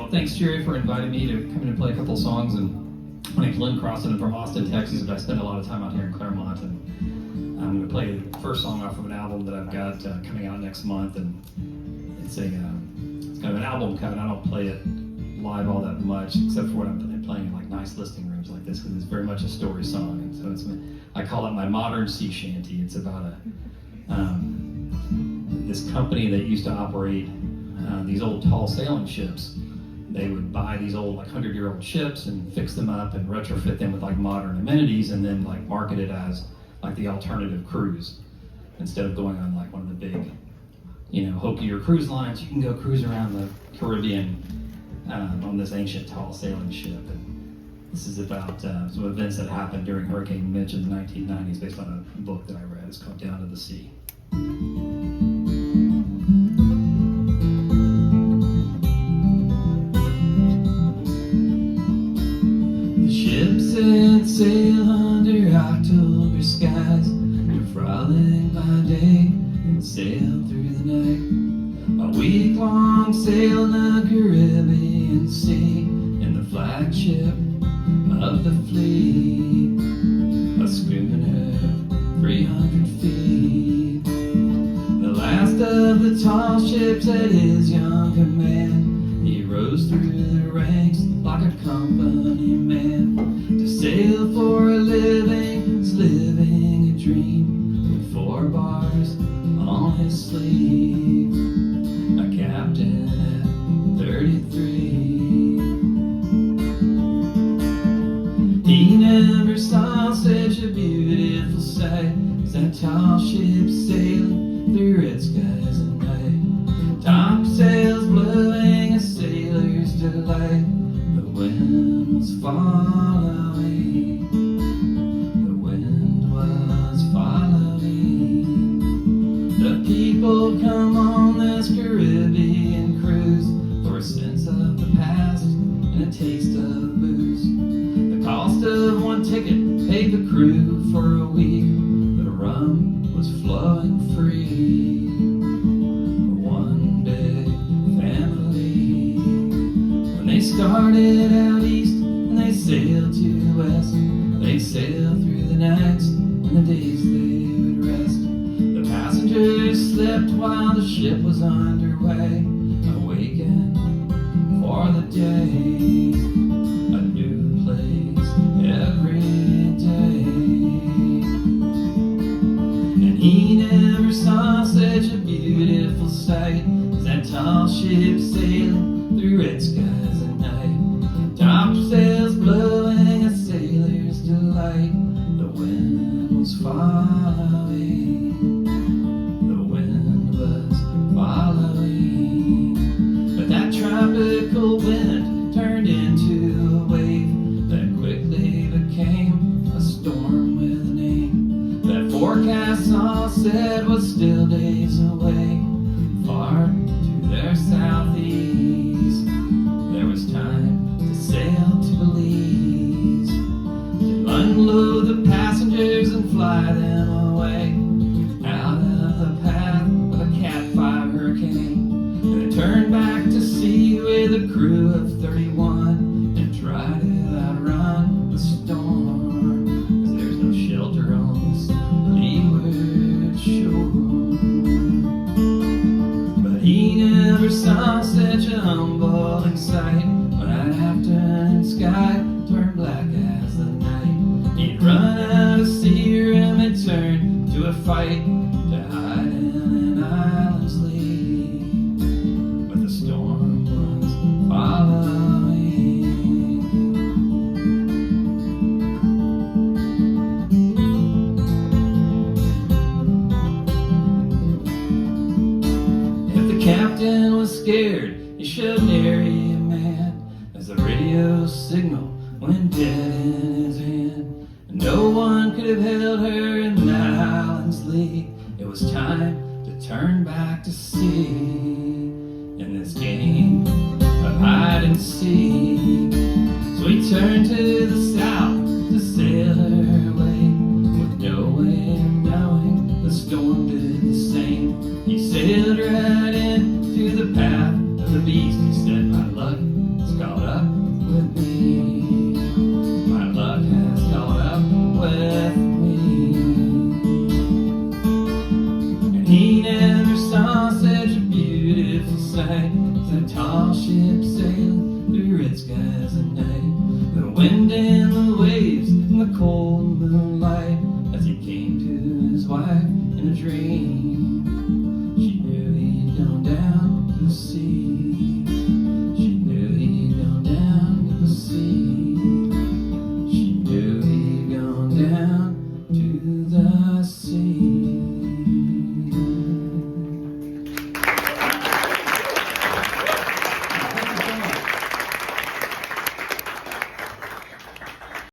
Well, thanks, Jerry, for inviting me to come in and play a couple songs. And my name's Lynn Crossett. I'm from Austin, Texas, but I spend a lot of time out here in Claremont. And I'm going to play the first song off of an album that I've got coming out next month. And it's it's kind of an album cut, and I don't play it live all that much, except for when I'm playing in like nice listening rooms like this, because it's very much a story song. And so I call it my modern sea shanty. It's about this company that used to operate these old tall sailing ships. They would buy these old like 100-year-old ships and fix them up and retrofit them with like modern amenities, and then like market it as like the alternative cruise. Instead of going on like one of the big, hokier cruise lines, you can go cruise around the Caribbean on this ancient tall sailing ship. And this is about some events that happened during Hurricane Mitch in the 1990s, based on a book that I read. It's called Down to the Sea. Set sail under October skies, and frolic by day and sail through the night. A week-long sail in the Caribbean Sea, in the flagship of the fleet, a schooner 300 feet. The last of the tall ships at his young command, he rose through the ranks like a company man. To sail for a living is living a dream, with 4 bars on his sleeve. A captain at 33. He never saw such a beautiful sight as that tall ship sailing through red skies at night. Topsails blowing, a sailor's delight. The wind was following. The wind was following. The people come on this Caribbean cruise for a sense of the past and a taste of booze. The cost of one ticket paid the crew for a week. The rum was flowing free. One big family. When they started out east and they sailed to the west, they sailed through the nights and the days they would rest. The passengers slept while the ship was underway, awakened for the day. A new place every day. And he never saw such a beautiful sight as that tall ship sailing through red skies at night. Topsails blowing, a sailor's delight. The wind was following. The wind was following. But that tropical wind turned into a wave that quickly became a storm with a name. That forecast all said was still days away, far to their southeast. There was time to sail to Belize, to unload the passengers and fly them away out of the path of a Cat 5 hurricane. And they turned back to sea with a crew of 31 and tried to outrun the storm, 'cause there's no shelter on this leeward shore. But he never saw such a humbling sight when that afternoon sky turned black as the night. He'd run out of sea room and turn to a fight to hide in an island's lee. But the storm was following. If the captain was scared, he shoved nary a man as the radio signal went dead in his hand. No one could have held her in that island's lee. It was time to turn back to sea in this game of hide and seek. So he turned to the south to sail her away, with no way of knowing the storm did the same. He sailed right into the path of the beast. He said, "My luck sight as a tall ship sailing through red skies at night. The wind and the waves and the cold moonlight as he came to his wife in a dream. She knew he'd gone down to the sea. She knew he'd gone down to the sea. She knew he'd gone down to the sea.